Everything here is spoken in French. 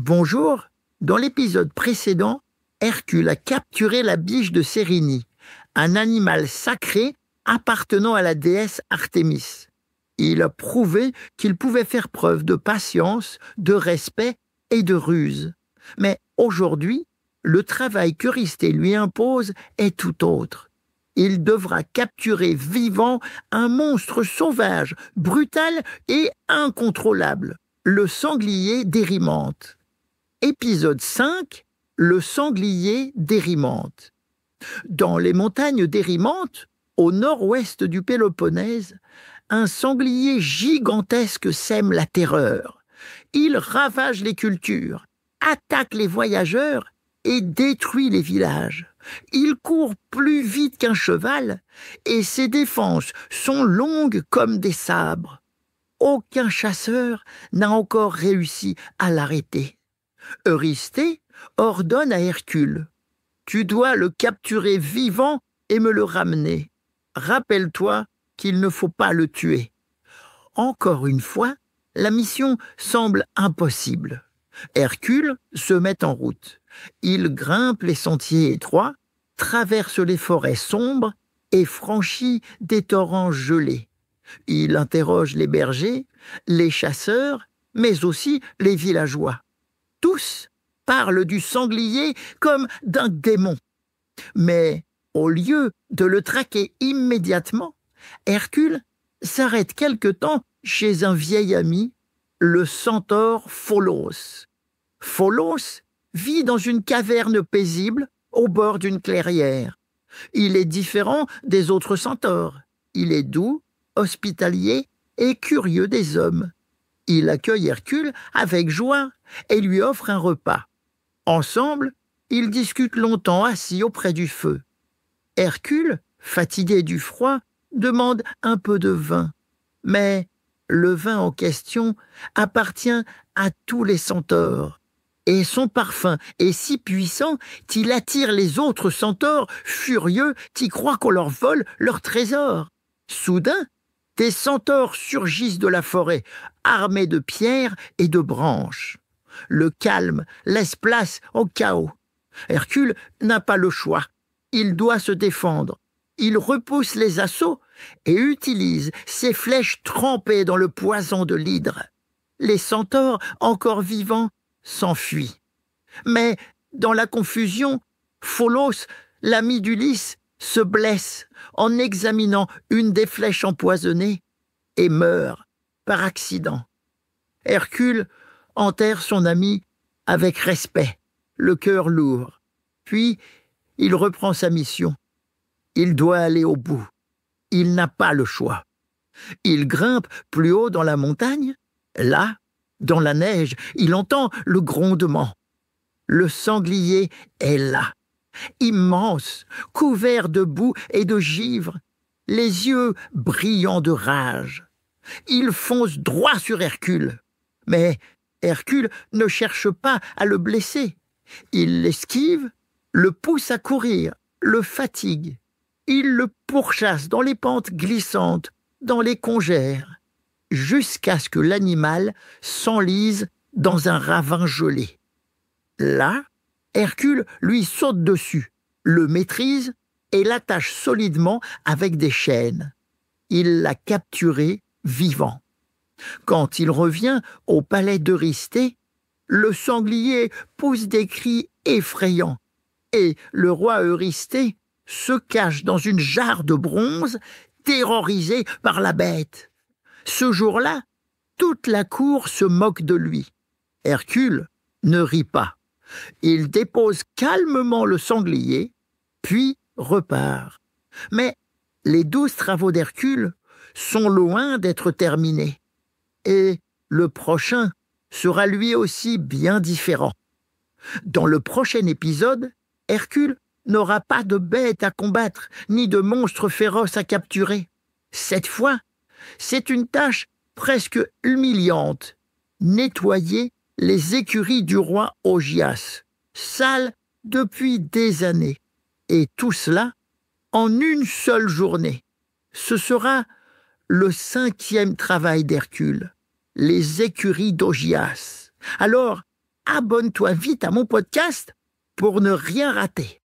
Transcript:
Bonjour, dans l'épisode précédent, Hercule a capturé la biche de Sérénie, un animal sacré appartenant à la déesse Artémis. Il a prouvé qu'il pouvait faire preuve de patience, de respect et de ruse. Mais aujourd'hui, le travail qu'Eurysthée lui impose est tout autre. Il devra capturer vivant un monstre sauvage, brutal et incontrôlable, le sanglier d'Érymanthe. Épisode 5, le sanglier d'Érymanthe. Dans les montagnes d'Érymanthe, au nord-ouest du Péloponnèse, un sanglier gigantesque sème la terreur. Il ravage les cultures, attaque les voyageurs et détruit les villages. Il court plus vite qu'un cheval et ses défenses sont longues comme des sabres. Aucun chasseur n'a encore réussi à l'arrêter. Eurysthée ordonne à Hercule: « Tu dois le capturer vivant et me le ramener. Rappelle-toi qu'il ne faut pas le tuer. » Encore une fois, la mission semble impossible. Hercule se met en route. Il grimpe les sentiers étroits, traverse les forêts sombres et franchit des torrents gelés. Il interroge les bergers, les chasseurs, mais aussi les villageois. Tous parlent du sanglier comme d'un démon. Mais au lieu de le traquer immédiatement, Hercule s'arrête quelque temps chez un vieil ami, le centaure Pholos. Pholos vit dans une caverne paisible au bord d'une clairière. Il est différent des autres centaures. Il est doux, hospitalier et curieux des hommes. Il accueille Hercule avec joie et lui offre un repas. Ensemble, ils discutent longtemps assis auprès du feu. Hercule, fatigué du froid, demande un peu de vin. Mais le vin en question appartient à tous les centaures. Et son parfum est si puissant qu'il attire les autres centaures furieux qui croient qu'on leur vole leur trésor. Soudain, des centaures surgissent de la forêt, armés de pierres et de branches. Le calme laisse place au chaos. Hercule n'a pas le choix. Il doit se défendre. Il repousse les assauts et utilise ses flèches trempées dans le poison de l'hydre. Les centaures, encore vivants, s'enfuient. Mais, dans la confusion, Pholos, l'ami d'Ulysse, se blesse en examinant une des flèches empoisonnées et meurt par accident. Hercule enterre son ami avec respect, le cœur lourd. Puis, il reprend sa mission. Il doit aller au bout. Il n'a pas le choix. Il grimpe plus haut dans la montagne. Là, dans la neige, il entend le grondement. Le sanglier est là, immense, couvert de boue et de givre, les yeux brillants de rage. Il fonce droit sur Hercule. Mais Hercule ne cherche pas à le blesser. Il l'esquive, le pousse à courir, le fatigue. Il le pourchasse dans les pentes glissantes, dans les congères, jusqu'à ce que l'animal s'enlise dans un ravin gelé. Là, Hercule lui saute dessus, le maîtrise et l'attache solidement avec des chaînes. Il l'a capturé vivant. Quand il revient au palais d'Eurysthée, le sanglier pousse des cris effrayants et le roi Eurysthée se cache dans une jarre de bronze, terrorisé par la bête. Ce jour-là, toute la cour se moque de lui. Hercule ne rit pas. Il dépose calmement le sanglier, puis repart. Mais les 12 travaux d'Hercule sont loin d'être terminés. Et le prochain sera lui aussi bien différent. Dans le prochain épisode, Hercule n'aura pas de bête à combattre, ni de monstre féroce à capturer. Cette fois, c'est une tâche presque humiliante: nettoyer les écuries du roi Augias, sales depuis des années. Et tout cela en une seule journée. Ce sera le 5e travail d'Hercule, les écuries d'Augias. Alors, abonne-toi vite à mon podcast pour ne rien rater.